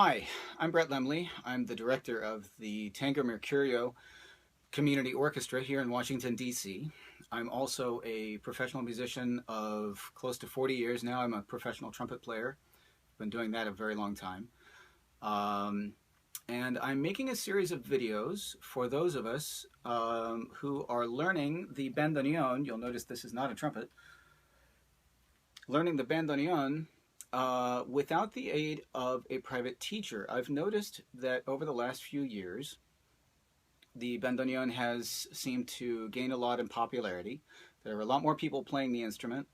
Hi, I'm Brett Lemley. I'm the director of the Tango Mercurio Community Orchestra here in Washington, D.C. I'm also a professional musician of close to 40 years now. I'm a professional trumpet player. I've been doing that a very long time. Um, and I'm making a series of videos for those of us who are learning the bandoneon. You'll notice this is not a trumpet. Learning the bandoneon without the aid of a private teacher. I've noticed that over the last few years, the bandoneon has seemed to gain a lot in popularity. There are a lot more people playing the instrument.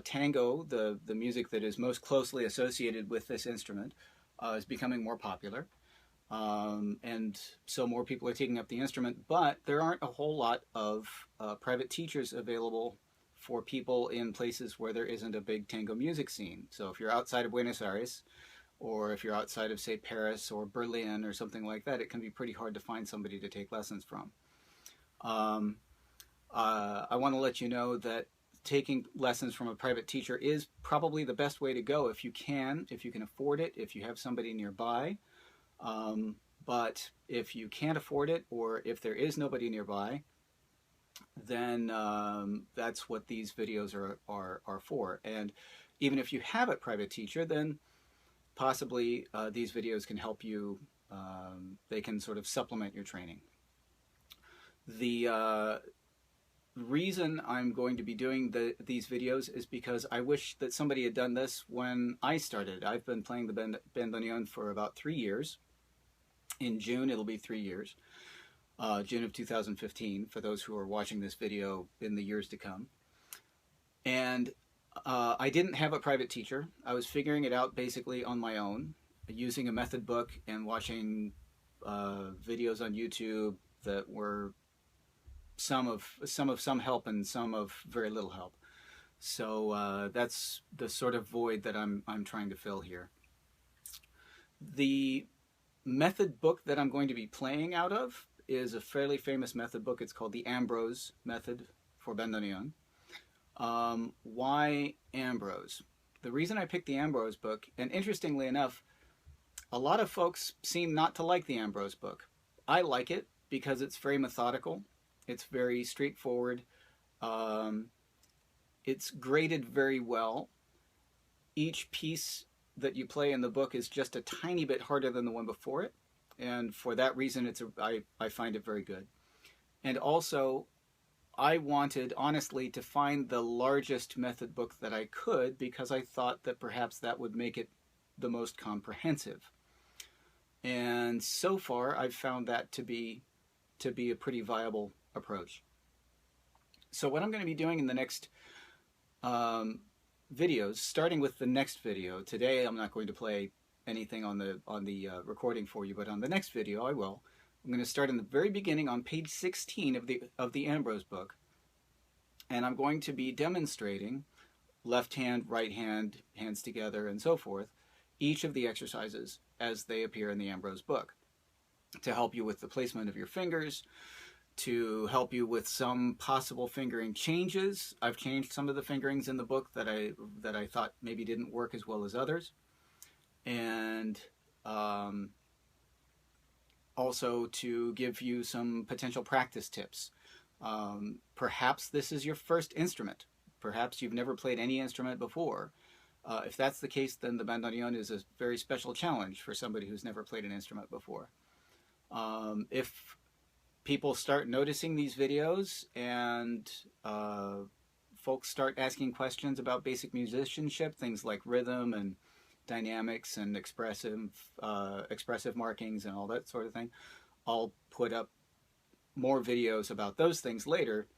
Tango, the music that is most closely associated with this instrument, is becoming more popular. And so more people are taking up the instrument, but there aren't a whole lot of private teachers available for people in places where there isn't a big tango music scene. So if you're outside of Buenos Aires, or if you're outside of, say, Paris or Berlin or something like that, it can be pretty hard to find somebody to take lessons from. Um, I want to let you know that taking lessons from a private teacher is probably the best way to go if you can afford it, if you have somebody nearby. But if you can't afford it, or if there is nobody nearby, then that's what these videos are for. And even if you have a private teacher, then possibly these videos can help you. They can sort of supplement your training. The reason I'm going to be doing these videos is because I wish that somebody had done this when I started. I've been playing the bandoneon for about 3 years. In June, it'll be 3 years. June of 2015, for those who are watching this video in the years to come. And I didn't have a private teacher. I was figuring it out basically on my own, using a method book and watching videos on YouTube that were some of help and some of very little help. So that's the sort of void that I'm trying to fill here. The method book that I'm going to be playing out of is a fairly famous method book. It's called the Ambros method for bandoneon. Why Ambros? The reason I picked the Ambros book, and interestingly enough, a lot of folks seem not to like the Ambros book. I like it because it's very methodical. It's very straightforward. It's graded very well. Each piece that you play in the book is just a tiny bit harder than the one before it, and for that reason I find it very good. And also, I wanted honestly to find the largest method book that I could, because I thought that perhaps that would make it the most comprehensive. And so far I've found that to be a pretty viable approach. So what I'm going to be doing in the next videos, starting with the next video. Today I'm not going to play anything on the recording for you, but on the next video I will. I'm going to start in the very beginning on page 16 of the Ambros book, and I'm going to be demonstrating left hand, right hand, hands together, and so forth, each of the exercises as they appear in the Ambros book, to help you with the placement of your fingers, to help you with some possible fingering changes. I've changed some of the fingerings in the book that I thought maybe didn't work as well as others. And also to give you some potential practice tips. Perhaps this is your first instrument. Perhaps you've never played any instrument before. If that's the case, then the bandoneon is a very special challenge for somebody who's never played an instrument before. If people start noticing these videos and folks start asking questions about basic musicianship, things like rhythm and dynamics and expressive markings and all that sort of thing, I'll put up more videos about those things later.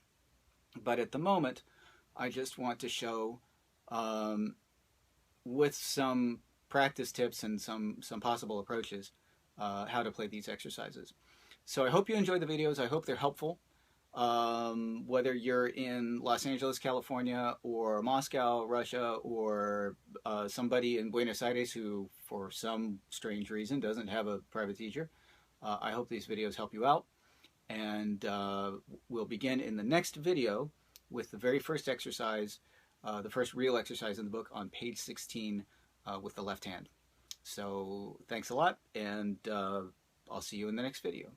But at the moment, I just want to show, with some practice tips and some possible approaches, how to play these exercises. So I hope you enjoy the videos. I hope they're helpful. Whether you're in Los Angeles, California, or Moscow, Russia, or somebody in Buenos Aires who, for some strange reason, doesn't have a private teacher, I hope these videos help you out. And we'll begin in the next video with the very first exercise, the first real exercise in the book, on page 16 with the left hand. So thanks a lot, and I'll see you in the next video.